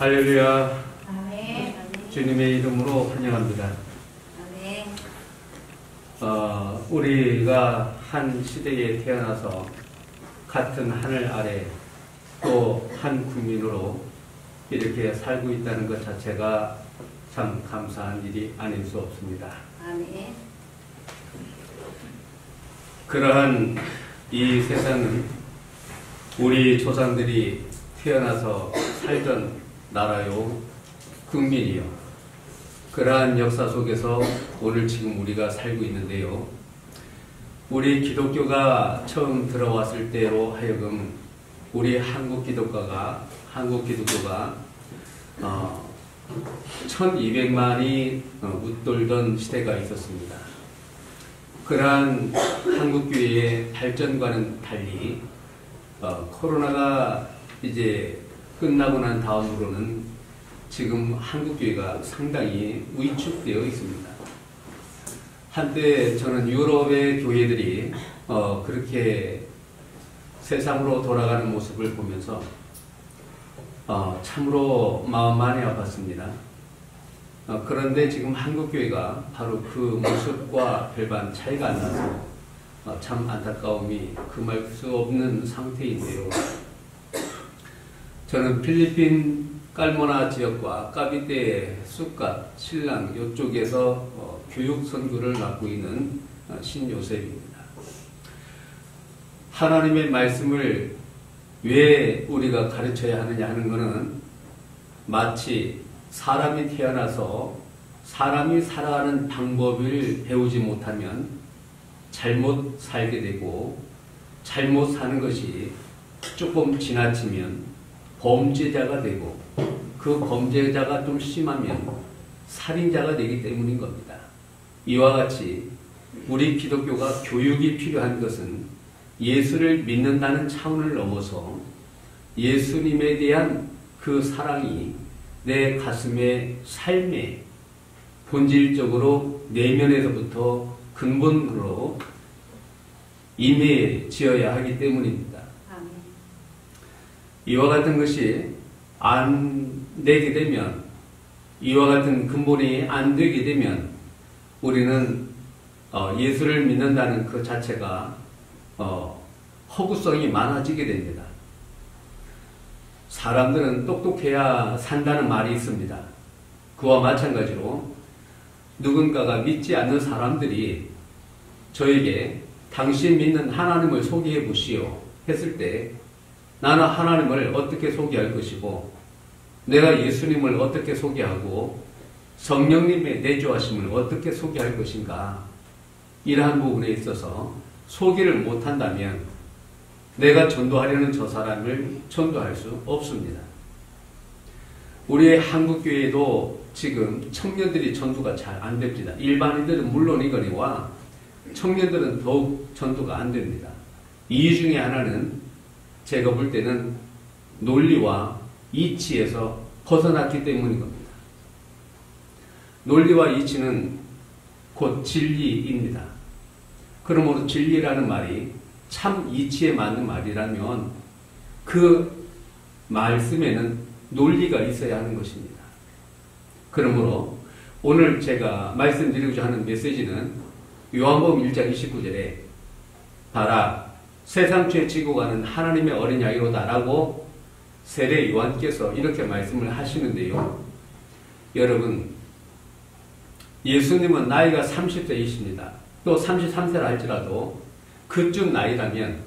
할렐루야. 아멘. 주님의 이름으로 환영합니다. 아멘. 우리가 한 시대에 태어나서 같은 하늘 아래 또 한 국민으로 이렇게 살고 있다는 것 자체가 참 감사한 일이 아닐 수 없습니다. 아멘. 그러한 이 세상은 우리 조상들이 태어나서 살던 나라요, 국민이요. 그러한 역사 속에서 오늘 지금 우리가 살고 있는데요. 우리 기독교가 처음 들어왔을 때로 하여금 우리 한국 기독교가 1200만이 웃돌던 시대가 있었습니다. 그러한 한국교회의 발전과는 달리 코로나가 이제 끝나고 난 다음으로는 지금 한국교회가 상당히 위축되어 있습니다. 한때 저는 유럽의 교회들이 그렇게 세상으로 돌아가는 모습을 보면서 참으로 마음 많이 아팠습니다. 그런데 지금 한국교회가 바로 그 모습과 별반 차이가 안 나서 참 안타까움이 금할 수 없는 상태인데요. 저는 필리핀 깔모나 지역과 까비떼, 쑥갓, 신랑 이쪽에서 교육 선교를 맡고 있는 신요셉입니다. 하나님의 말씀을 왜 우리가 가르쳐야 하느냐 하는 것은 마치 사람이 태어나서 사람이 살아가는 방법을 배우지 못하면 잘못 살게 되고 잘못 사는 것이 조금 지나치면 범죄자가 되고 그 범죄자가 좀 심하면 살인자가 되기 때문인 겁니다. 이와 같이 우리 기독교가 교육이 필요한 것은 예수를 믿는다는 차원을 넘어서 예수님에 대한 그 사랑이 내 가슴의 삶에 본질적으로 내면에서부터 근본으로 임해지어야 하기 때문입니다. 이와 같은 것이 안 되게 되면, 이와 같은 근본이 안 되게 되면 우리는 예수를 믿는다는 그 자체가 허구성이 많아지게 됩니다. 사람들은 똑똑해야 산다는 말이 있습니다. 그와 마찬가지로 누군가가 믿지 않는 사람들이 저에게 당신 믿는 하나님을 소개해 보시오 했을 때 나는 하나님을 어떻게 소개할 것이고 내가 예수님을 어떻게 소개하고 성령님의 내주하심을 어떻게 소개할 것인가, 이러한 부분에 있어서 소개를 못한다면 내가 전도하려는 저 사람을 전도할 수 없습니다. 우리의 한국교회도 지금 청년들이 전도가 잘 안 됩니다. 일반인들은 물론이거니와 청년들은 더욱 전도가 안 됩니다. 이유 중에 하나는 제가 볼 때는 논리와 이치에서 벗어났기 때문인 겁니다. 논리와 이치는 곧 진리입니다. 그러므로 진리라는 말이 참 이치에 맞는 말이라면 그 말씀에는 논리가 있어야 하는 것입니다. 그러므로 오늘 제가 말씀드리고자 하는 메시지는 요한복음 1장 29절에 봐라 세상 죄 지고 가는 하나님의 어린 양이로다 라고 세례 요한께서 이렇게 말씀을 하시는데요. 여러분, 예수님은 나이가 30세이십니다. 또 33세라 할지라도 그쯤 나이라면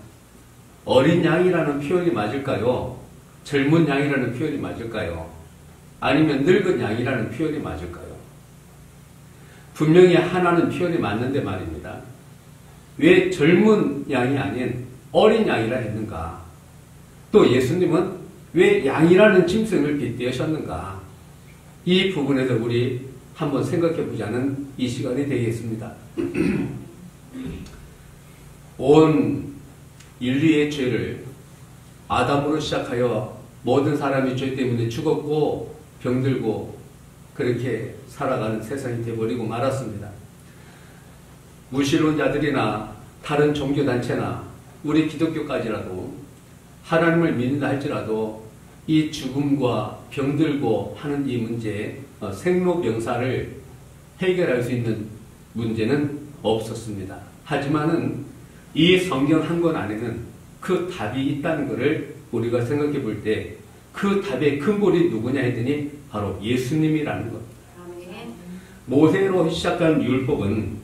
어린 양이라는 표현이 맞을까요? 젊은 양이라는 표현이 맞을까요? 아니면 늙은 양이라는 표현이 맞을까요? 분명히 하나는 표현이 맞는데 말입니다. 왜 젊은 양이 아닌 어린 양이라 했는가? 또 예수님은 왜 양이라는 짐승을 빗대셨는가? 이 부분에서 우리 한번 생각해 보자는 이 시간이 되겠습니다. 온 인류의 죄를 아담으로 시작하여 모든 사람이 죄 때문에 죽었고 병들고 그렇게 살아가는 세상이 되어버리고 말았습니다. 무신론자들이나 다른 종교단체나 우리 기독교까지라도 하나님을 믿는다 할지라도 이 죽음과 병들고 하는 이 문제, 생로병사를 해결할 수 있는 문제는 없었습니다. 하지만은 이 성경 한 권 안에는 그 답이 있다는 것을 우리가 생각해 볼 때 그 답의 근본이 누구냐 했더니 바로 예수님이라는 것. 아멘. 모세로 시작한 율법은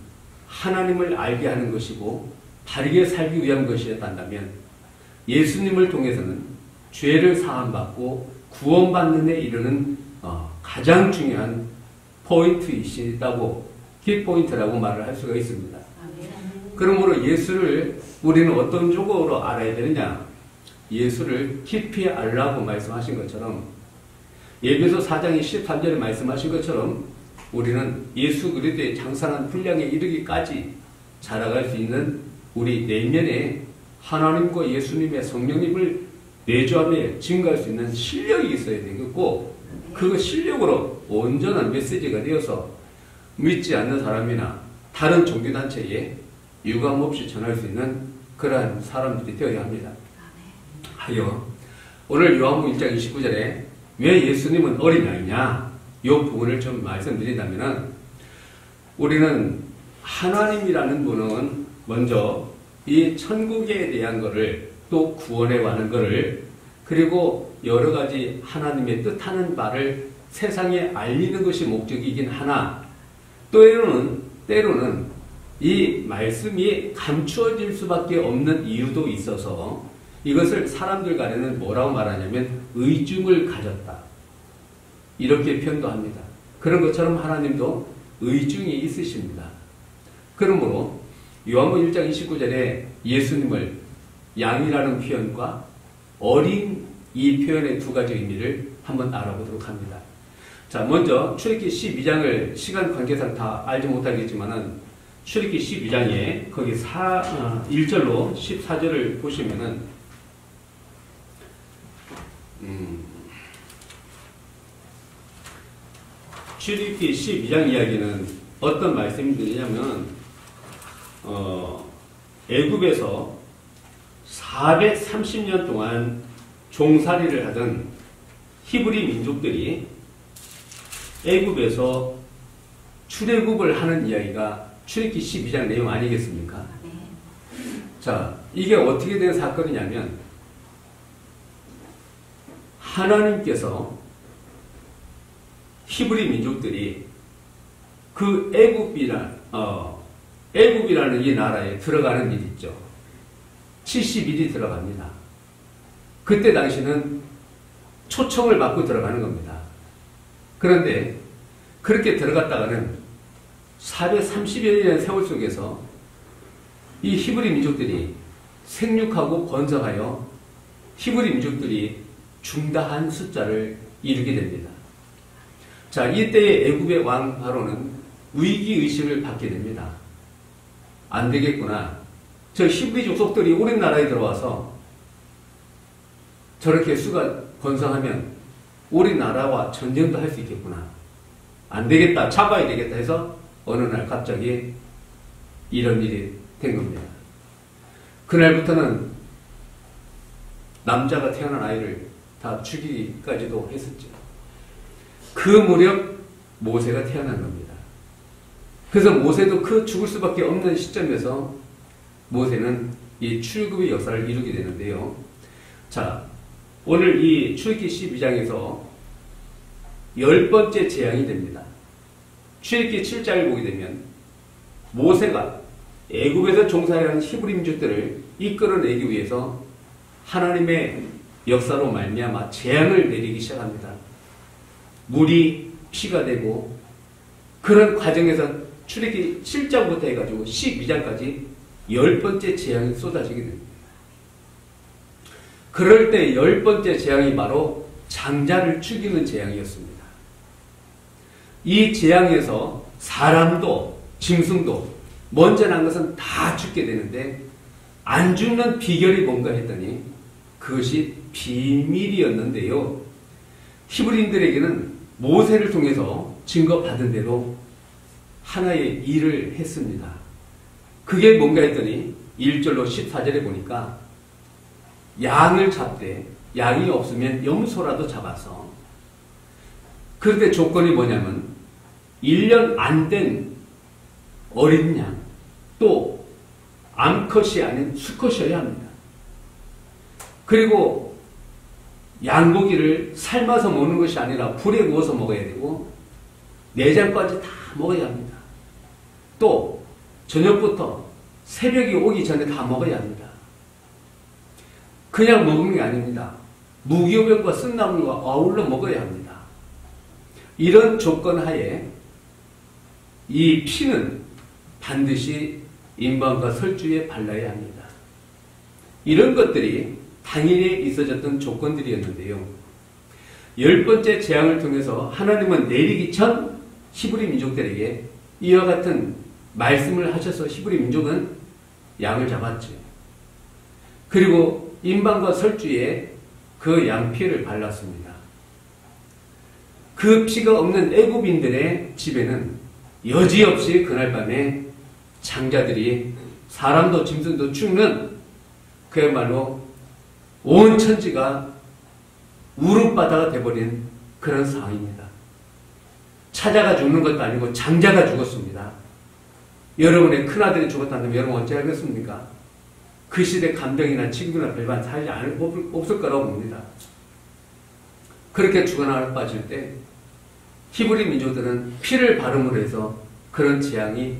하나님을 알게 하는 것이고 바르게 살기 위한 것이었다면 예수님을 통해서는 죄를 사함받고 구원받는 데 이르는 가장 중요한 포인트이시다고 키포인트라고 말을 할 수가 있습니다. 아멘. 그러므로 예수를 우리는 어떤 쪽으로 알아야 되느냐? 예수를 깊이 알라고 말씀하신 것처럼 에베소 4장 13절에 말씀하신 것처럼 우리는 예수 그리스도의 장성한 분량에 이르기까지 자라갈 수 있는 우리 내면에 하나님과 예수님의 성령님을 내주하며 증가할 수 있는 실력이 있어야 되겠고 그 실력으로 온전한 메시지가 되어서 믿지 않는 사람이나 다른 종교단체에 유감없이 전할 수 있는 그러한 사람들이 되어야 합니다. 하여 오늘 요한복음 1장 29절에 왜 예수님은 어린 양이냐 이 부분을 좀 말씀드린다면 우리는 하나님이라는 분은 먼저 이 천국에 대한 것을 또 구원에 관한 것을 그리고 여러 가지 하나님의 뜻하는 바를 세상에 알리는 것이 목적이긴 하나 때로는 이 말씀이 감추어질 수밖에 없는 이유도 있어서 이것을 사람들 간에는 뭐라고 말하냐면 의중을 가졌다. 이렇게 표현도 합니다. 그런 것처럼 하나님도 의중이 있으십니다. 그러므로 요한복음 1장 29절에 예수님을 양이라는 표현과 어린 이 표현의 두 가지 의미를 한번 알아보도록 합니다. 자, 먼저 출애굽기 12장을 시간 관계상 다 알지 못하겠지만은 출애굽기 12장에 거기 1절로 14절을 보시면은 출애굽기 12장 이야기는 어떤 말씀이 되냐면 애굽에서 430년 동안 종살이를 하던 히브리 민족들이 애굽에서 출애굽을 하는 이야기가 출애굽기 12장 내용 아니겠습니까? 자, 이게 어떻게 된 사건이냐면 하나님께서 히브리 민족들이 그 애굽이라는 이 나라에 들어가는 일이 있죠. 70일이 들어갑니다. 그때 당시는 초청을 받고 들어가는 겁니다. 그런데 그렇게 들어갔다가는 430여년의 세월 속에서 이 히브리 민족들이 생육하고 번성하여 히브리 민족들이 중다한 숫자를 이루게 됩니다. 자, 이때의 애굽의 왕 바로는 위기의식을 받게 됩니다. 안 되겠구나. 저 히브리 족속들이 우리나라에 들어와서 저렇게 수가 번성하면 우리나라와 전쟁도 할 수 있겠구나. 안 되겠다. 잡아야 되겠다 해서 어느 날 갑자기 이런 일이 된 겁니다. 그날부터는 남자가 태어난 아이를 다 죽이기까지도 했었죠. 그 무렵 모세가 태어난 겁니다. 그래서 모세도 그 죽을 수밖에 없는 시점에서 모세는 이 출애굽의 역사를 이루게 되는데요. 자, 오늘 이 출애굽기 12장에서 10번째 재앙이 됩니다. 출애굽기 7장을 보게 되면 모세가 애굽에서 종살이하는 히브리 민족들을 이끌어내기 위해서 하나님의 역사로 말미암아 재앙을 내리기 시작합니다. 물이 피가 되고 그런 과정에서 출애굽기 7장부터 해가지고 12장까지 10번째 재앙이 쏟아지게 됩니다. 그럴 때 10번째 재앙이 바로 장자를 죽이는 재앙이었습니다. 이 재앙에서 사람도 짐승도 먼저 난 것은 다 죽게 되는데 안 죽는 비결이 뭔가 했더니 그것이 비밀이었는데요. 히브리인들에게는 모세를 통해서 증거받은 대로 하나의 일을 했습니다. 그게 뭔가 했더니 1절로 14절에 보니까 양을 잡되 양이 없으면 염소라도 잡아서, 그런데 조건이 뭐냐면 1년 안 된 어린 양, 또 암컷이 아닌 수컷이어야 합니다. 그리고 양고기를 삶아서 먹는 것이 아니라 불에 구워서 먹어야 되고 내장까지 다 먹어야 합니다. 또 저녁부터 새벽이 오기 전에 다 먹어야 합니다. 그냥 먹는 게 아닙니다. 무교병과 쓴나물과 아울러 먹어야 합니다. 이런 조건 하에 이 피는 반드시 임방과 설주에 발라야 합니다. 이런 것들이 당일에 있어졌던 조건들이었는데요. 10번째 재앙을 통해서 하나님은 내리기 전 히브리 민족들에게 이와 같은 말씀을 하셔서 히브리 민족은 양을 잡았죠. 그리고 임방과 설주에 그 양피를 발랐습니다. 그 피가 없는 애굽인들의 집에는 여지없이 그날 밤에 장자들이 사람도 짐승도 죽는, 그야말로 온 천지가 울음바다가 되어버린 그런 상황입니다. 찾아가 죽는 것도 아니고 장자가 죽었습니다. 여러분의 큰아들이 죽었다면 여러분 어찌 하겠습니까? 그 시대 감정이나 친구나 별반 사지 없을 거라고 봅니다. 그렇게 죽어나가 빠질 때 히브리 민족들은 피를 바름으로 해서 그런 재앙이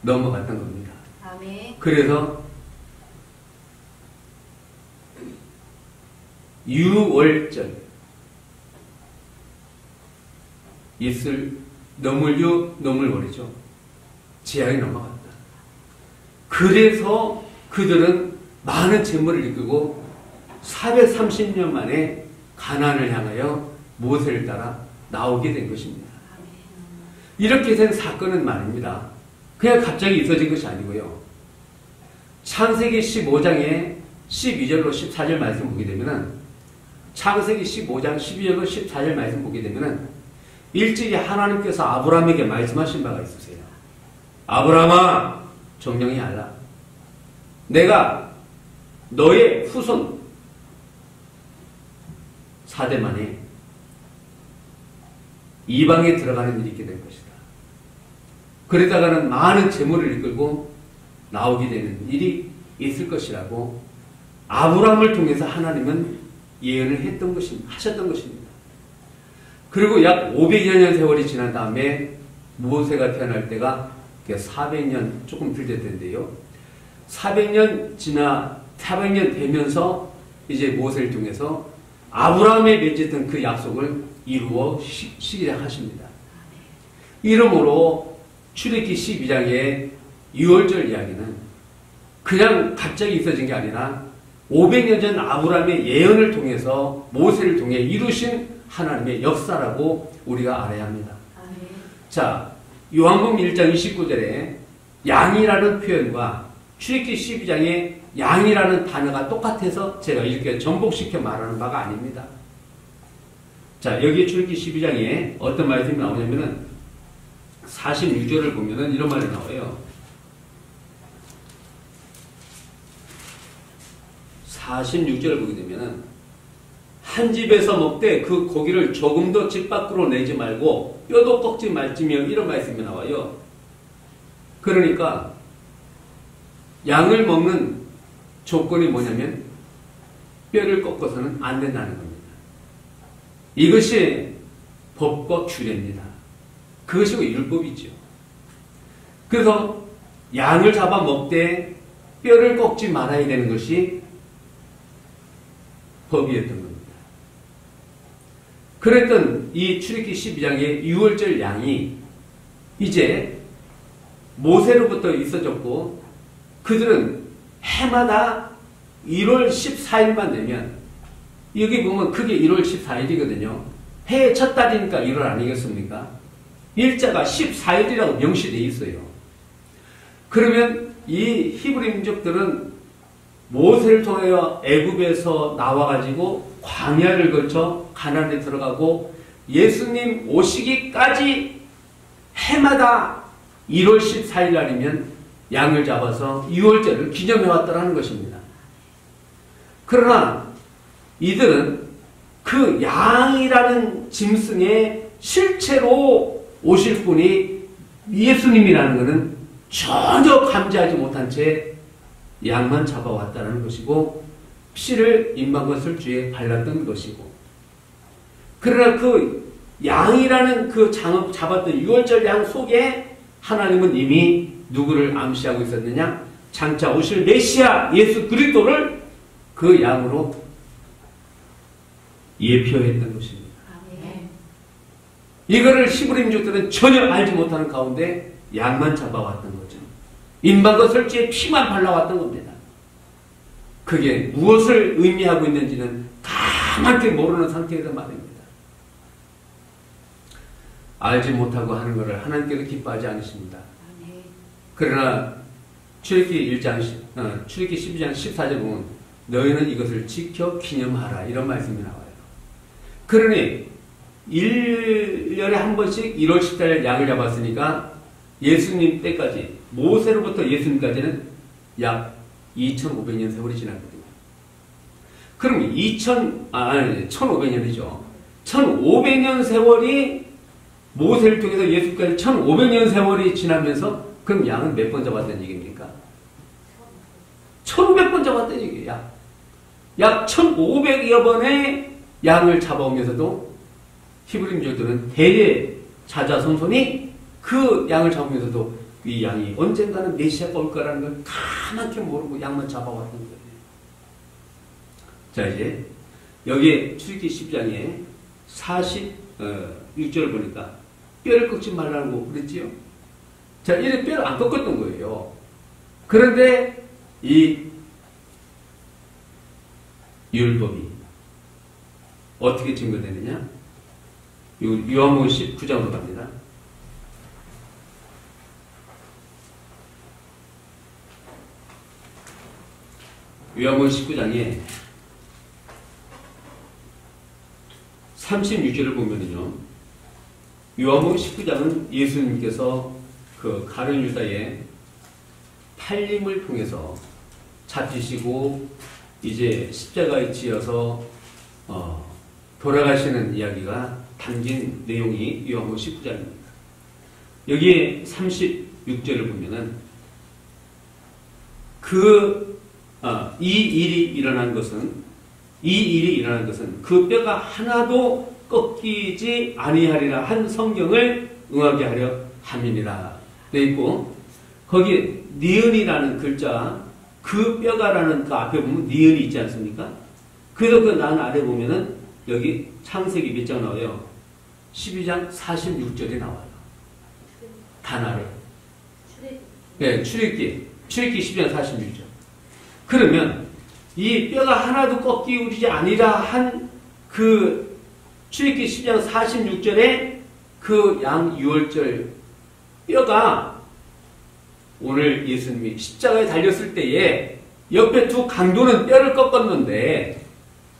넘어갔던 겁니다. 아멘. 그래서 유월절, 있을 너물월이죠. 재앙이 넘어갔다. 그래서 그들은 많은 재물을 이끌고 430년 만에 가나안을 향하여 모세를 따라 나오게 된 것입니다. 이렇게 된 사건은 말입니다. 그냥 갑자기 있어진 것이 아니고요. 창세기 15장에 12절로 14절 말씀 보게 되면은, 창세기 15장 12절로 14절 말씀 보게 되면은 일찍이 하나님께서 아브라함에게 말씀하신 바가 있으세요. 아브라함아, 정령이 알라. 내가 너의 후손 4대 만에 이방에 들어가는 일이 있게 될 것이다. 그러다가는 많은 재물을 이끌고 나오게 되는 일이 있을 것이라고 아브라함을 통해서 하나님은 예언을 했던 것입니다. 하셨던 것입니다. 그리고 약 500여 년 세월이 지난 다음에 모세가 태어날 때가 400년 조금 덜 될 텐데요. 400년 되면서 이제 모세를 통해서 아브라함에 맺었던 그 약속을 이루어 시작하십니다. 이러므로 출애굽기 12장의 유월절 이야기는 그냥 갑자기 있어진 게 아니라 500년 전 아브라함의 예언을 통해서 모세를 통해 이루신 하나님의 역사라고 우리가 알아야 합니다. 자, 요한복음 1장 29절에 양이라는 표현과 출애굽기 12장에 양이라는 단어가 똑같아서 제가 이렇게 전복시켜 말하는 바가 아닙니다. 자, 여기 출애굽기 12장에 어떤 말씀이 나오냐면은 46절을 보면은 이런 말이 나와요. 46절을 보게 되면은 한 집에서 먹되 그 고기를 조금도 집 밖으로 내지 말고 뼈도 꺾지 말지며, 이런 말씀이 나와요. 그러니까 양을 먹는 조건이 뭐냐면 뼈를 꺾어서는 안 된다는 겁니다. 이것이 법과 규례입니다. 그것이 율법이죠. 그래서 양을 잡아 먹되 뼈를 꺾지 말아야 되는 것이 법이었던 겁니다. 그랬던 이 출애굽기 12장의 유월절 양이 이제 모세로부터 있어졌고, 그들은 해마다 1월 14일만 되면, 여기 보면 그게 1월 14일이거든요. 해의 첫 달이니까 1월 아니겠습니까? 일자가 14일이라고 명시되어 있어요. 그러면 이 히브리 민족들은 모세를 통하여 애굽에서 나와가지고 광야를 거쳐 가나안에 들어가고 예수님 오시기까지 해마다 1월 14일 날이면 양을 잡아서 유월절을 기념해 왔더라는 것입니다. 그러나 이들은 그 양이라는 짐승의 실체로 오실 분이 예수님이라는 것은 전혀 감지하지 못한 채 양만 잡아왔다는 것이고 피를 임마과 술주에 발랐던 것이고, 그러나 그 양이라는 그 잡았던 유월절 양 속에 하나님은 이미 누구를 암시하고 있었느냐? 장차 오실 메시아 예수 그리스도를 그 양으로 예표했던 것입니다. 아멘. 이거를 히브리 민족들은 전혀 알지 못하는 가운데 양만 잡아왔던 거죠. 임방과 설지에 피만 발라왔던 겁니다. 그게 무엇을 의미하고 있는지는 가만히 모르는 상태에서 말입니다. 알지 못하고 하는 것을 하나님께서 기뻐하지 않으십니다. 아멘. 그러나 출애굽기 12장 14절 보면 너희는 이것을 지켜 기념하라 이런 말씀이 나와요. 그러니 1년에 한 번씩 1월 14일 양을 잡았으니까 예수님 때까지, 모세로부터 예수님까지는 약 2500년 세월이 지났거든요. 그럼 1500년이죠. 1500년 세월이 모세를 통해서 예수까지 1500년 세월이 지나면서 그럼 양은 몇 번 잡았다는 얘기입니까? 1500번 잡았다는 얘기예요. 약 1500여 번의 양을 잡아오면서도 히브리 민족들은 대대 자자손손이 그 양을 잡으면서도 이 양이 언젠가는 메시아가 올 거라는 걸 가만히 모르고 양만 잡아왔던 거예요. 자, 이제 여기에 출애굽기 10장에 46절을 보니까 뼈를 꺾지 말라고 그랬지요. 자, 이래 뼈를 안 꺾었던 거예요. 그런데 이 율법이 어떻게 증거되느냐? 요한복음 19장으로 갑니다. 요한복음 19장에 36절을 보면요, 요한복음 19장은 예수님께서 그 가룟 유다의 팔림을 통해서 잡히시고 이제 십자가에 지어서 돌아가시는 이야기가 담긴 내용이 요한복음 19장입니다. 여기에 36절을 보면은 이 일이 일어난 것은 그 뼈가 하나도 꺾이지 아니하리라 한 성경을 응하게 하려 함이니라 되어 있고, 거기에 니은이라는 글자, 그 뼈가라는 그 앞에 보면 니은이 있지 않습니까? 그래서 그 난 아래 보면은 여기 창세기 몇 장 나와요? 12장 46절이 나와요. 단 아래. 네, 출애굽기 12장 46절. 그러면 이 뼈가 하나도 꺾이지 아니라 한 그 출애굽기 10장 46절에 그 양 유월절 뼈가 오늘 예수님이 십자가에 달렸을 때에 옆에 두 강도는 뼈를 꺾었는데,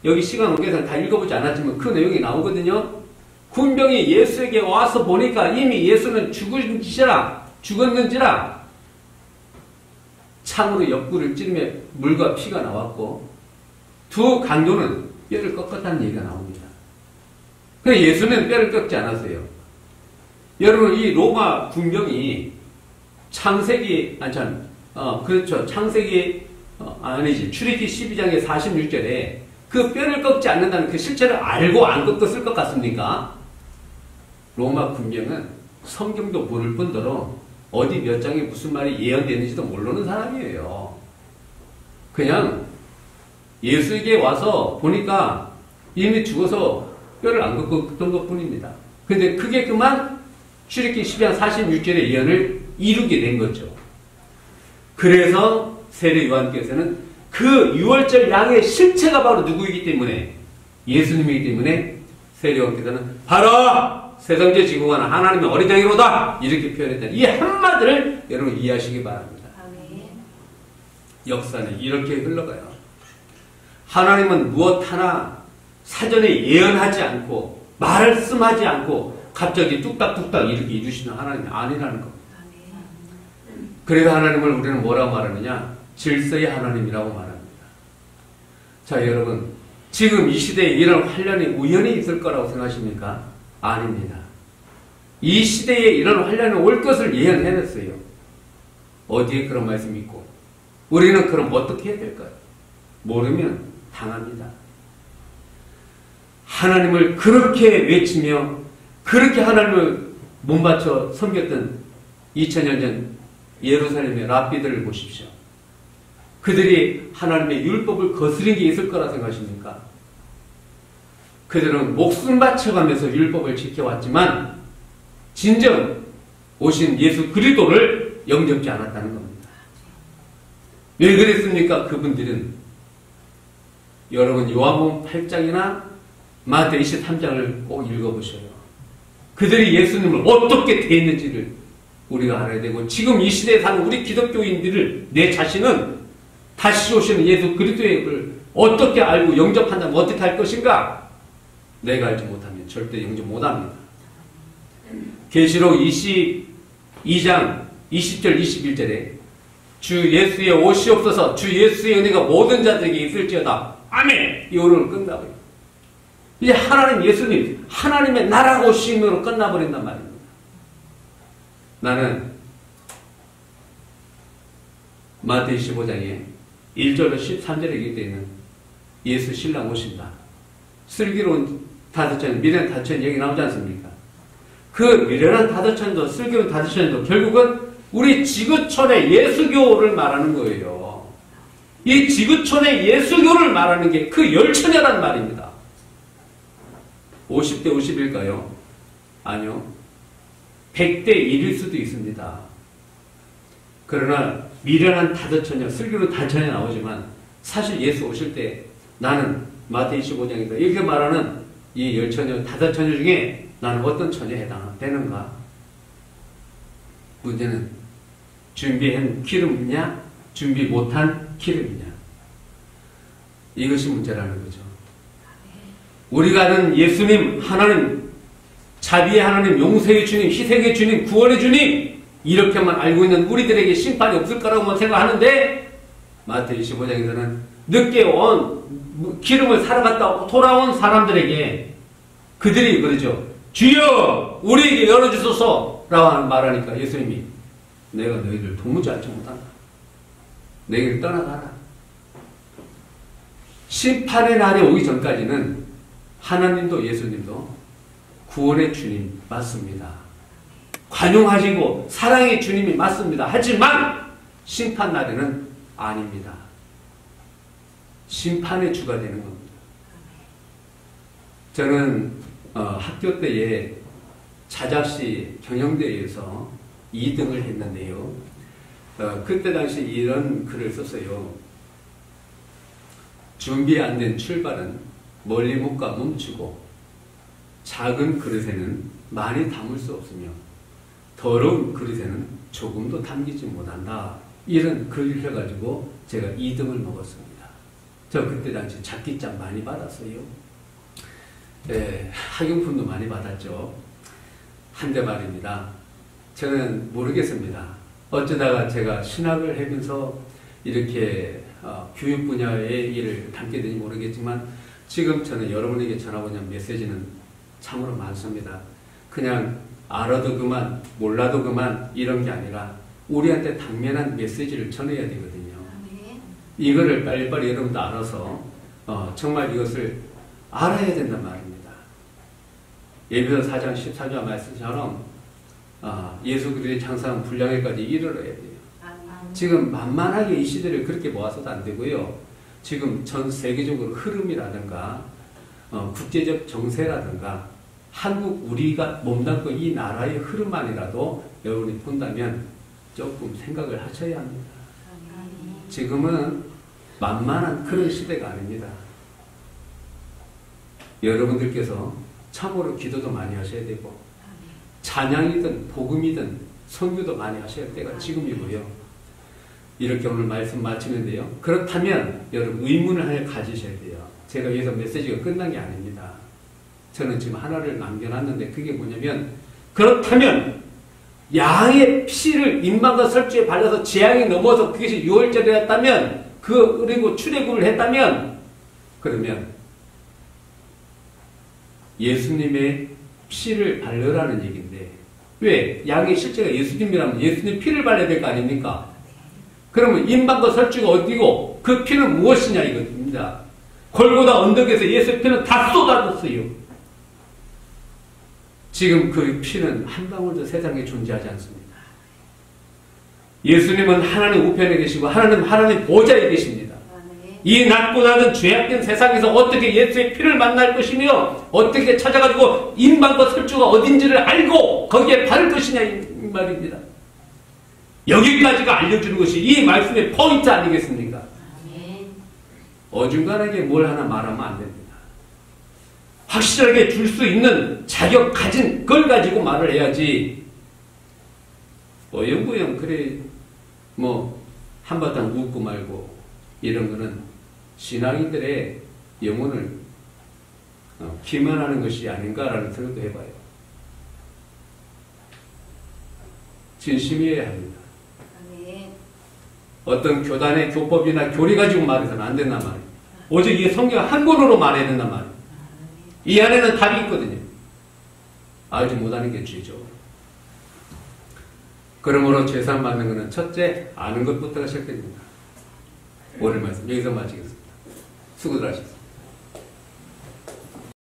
여기 시간 관계상 다 읽어보지 않았지만 그 내용이 나오거든요. 군병이 예수에게 와서 보니까 이미 예수는 죽었는지라 창으로 옆구리를 찌르며 물과 피가 나왔고, 두 강도는 뼈를 꺾었다는 얘기가 나옵니다. 그런데 예수는 뼈를 꺾지 않았어요. 여러분, 이 로마 군병이 출애굽기 12장의 46절에 그 뼈를 꺾지 않는다는 그 실체를 알고 안 꺾었을 것 같습니까? 로마 군병은 성경도 모를 뿐더러 어디 몇 장에 무슨 말이 예언되는지도 모르는 사람이에요. 그냥 예수에게 와서 보니까 이미 죽어서 뼈를 안 꺾었던 것 뿐입니다. 근데 그게 그만 출애굽기 10장 46절의 예언을 이루게 된 거죠. 그래서 세례 요한께서는 그 유월절 양의 실체가 바로 누구이기 때문에, 예수님이기 때문에 세례 요한께서는 바로 세상제 지구가 하나님의 어린 양이로다 이렇게 표현했다는 이 한마디를 여러분 이해하시기 바랍니다. 아멘. 역사는 이렇게 흘러가요. 하나님은 무엇 하나 사전에 예언하지 않고 말씀하지 않고 갑자기 뚝딱뚝딱 이렇게 이루시는 하나님이 아니라는 겁니다. 그래서 하나님을 우리는 뭐라고 말하느냐? 질서의 하나님이라고 말합니다. 자, 여러분, 지금 이 시대에 이런 환란이 우연히 있을 거라고 생각하십니까? 아닙니다. 이 시대에 이런 환란이 올 것을 예언해냈어요. 어디에 그런 말씀이 있고, 우리는 그럼 어떻게 해야 될까요? 모르면 당합니다. 하나님을 그렇게 외치며 그렇게 하나님을 몸바쳐 섬겼던 2000년 전 예루살렘의 랍비들을 보십시오. 그들이 하나님의 율법을 거스린 게 있을 거라 생각하십니까? 그들은 목숨 바쳐가면서 율법을 지켜왔지만 진정 오신 예수 그리스도를 영접지 않았다는 겁니다. 왜 그랬습니까? 그분들은 여러분 요한복음 8장이나 마태복음 23장을 꼭 읽어보셔요. 그들이 예수님을 어떻게 대했는지를 우리가 알아야 되고, 지금 이 시대에 사는 우리 기독교인들을, 내 자신은 다시 오시는 예수 그리스도를 어떻게 알고 영접한다면 어떻게 할 것인가? 내가 알지 못하면 절대 영접 못합니다. 계시록 22장 20절 21절에 주 예수의 오시옵소서, 주 예수의 은혜가 모든 자들에게 있을지어다. 아멘! 이 오름을 끝나버려요. 이제 하나님 예수님, 하나님의 나라가 오심으로 끝나버린단 말입니다. 나는 마태복음 15장에 1절로 13절에 얘기되어 있는 예수 신랑 오신다. 슬기로운 다섯천, 미련한 다섯천 얘기 나오지 않습니까? 그 미련한 다섯천도 슬기로운 다섯천도 결국은 우리 지구촌의 예수교를 말하는 거예요. 이 지구촌의 예수교를 말하는 게 그 열처녀란 말입니다. 50대 50일까요? 아니요. 100대 1일 수도 있습니다. 그러나 미련한 다섯처녀, 슬기로운 다섯처녀 나오지만 사실 예수 오실 때 나는 마태복음 25장에서 이렇게 말하는 이 열처녀, 다섯처녀 중에 나는 어떤 처녀에 해당되는가? 문제는 준비한 기름이냐, 준비 못한 기름이냐. 이것이 문제라는 거죠. 우리가 아는 예수님, 하나님, 자비의 하나님, 용서의 주님, 희생의 주님, 구원의 주님, 이렇게만 알고 있는 우리들에게 심판이 없을 거라고만 생각하는데, 마태복음 25장에서는 늦게 온 기름을 사러 갔다 돌아온 사람들에게 그들이 그러죠. 주여 우리에게 열어주소서 라고 말하니까 예수님이 내가 너희들 도무지 알지 못한다. 너희를 떠나가라. 심판의 날이 오기 전까지는 하나님도 예수님도 구원의 주님 맞습니다. 관용하시고 사랑의 주님이 맞습니다. 하지만 심판 날에는 아닙니다. 심판의 주가 되는 겁니다. 저는 학교 때에 자작시 경영대회에서 2등을 했는데요. 그때 당시 이런 글을 썼어요. 준비 안 된 출발은 멀리 못 가 멈추고 작은 그릇에는 많이 담을 수 없으며 더러운 그릇에는 조금도 담기지 못한다. 이런 글을 해가지고 제가 2등을 먹었습니다. 저 그때 당시 작기장 많이 받았어요. 네, 학용품도 많이 받았죠. 한데 말입니다. 저는 모르겠습니다. 어쩌다가 제가 신학을 하면서 이렇게 교육 분야의 일을 담게 되는지 모르겠지만 지금 저는 여러분에게 전하고자 하는 메시지는 참으로 많습니다. 그냥 알아도 그만, 몰라도 그만 이런 게 아니라 우리한테 당면한 메시지를 전해야 되거든요. 이거를 빨리빨리 여러분도 알아서 정말 이것을 알아야 된단 말입니다. 예배서 4장 14절 말씀처럼 예수 그리스도의 장사한 분량에까지 이르러야 돼요. 지금 만만하게 이 시대를 그렇게 모아서도 안 되고요. 지금 전 세계적으로 흐름이라든가 국제적 정세라든가 한국 우리가 몸담고 이 나라의 흐름만이라도 여러분이 본다면 조금 생각을 하셔야 합니다. 지금은 만만한 그런 시대가 아닙니다. 여러분들께서 참으로 기도도 많이 하셔야 되고 찬양이든 복음이든 선교도 많이 하셔야 할 때가 지금이고요. 이렇게 오늘 말씀 마치는데요. 그렇다면 여러분 의문을 하나 가지셔야 돼요. 제가 여기서 메시지가 끝난 게 아닙니다. 저는 지금 하나를 남겨놨는데 그게 뭐냐면 그렇다면 양의 피를 임방과 설주에 발라서 재앙이 넘어서 그것이 유월절이었다면 그리고 출애굽을 했다면 그러면 예수님의 피를 바르라는 얘기인데, 왜? 양의 실제가 예수님이라면 예수님 피를 발라야 될 거 아닙니까? 그러면 임방과 설주가 어디고 그 피는 무엇이냐 이겁니다. 골고다 언덕에서 예수의 피는 다 쏟아졌어요. 지금 그 피는 한 방울도 세상에 존재하지 않습니다. 예수님은 하나님 우편에 계시고 하나님 보좌에 계십니다. 이 낮고 낮은 죄악된 세상에서 어떻게 예수의 피를 만날 것이며 어떻게 찾아가지고 임방과 설주가 어딘지를 알고 거기에 바를 것이냐 이 말입니다. 여기까지가 알려주는 것이 이 말씀의 포인트 아니겠습니까? 어중간하게 뭘 하나 말하면 안 됩니다. 확실하게 줄 수 있는 자격 가진 걸 가지고 말을 해야지 어영부영 그래 뭐 한바탕 웃고 말고 이런 거는 신앙인들의 영혼을 기만하는 것이 아닌가라는 생각도 해봐요. 진심이어야 합니다. 어떤 교단의 교법이나 교리 가지고 말해서는 안 된단 말이에요. 오직 이 성경 한 권으로 말해야 된단 말이에요. 이 안에는 답이 있거든요. 알지 못하는 게 죄죠. 그러므로 죄산 받는 것은 첫째 아는 것부터가 시작됩니다. 오늘 말씀 여기서 마치겠습니다. 수고들 하셨습니다.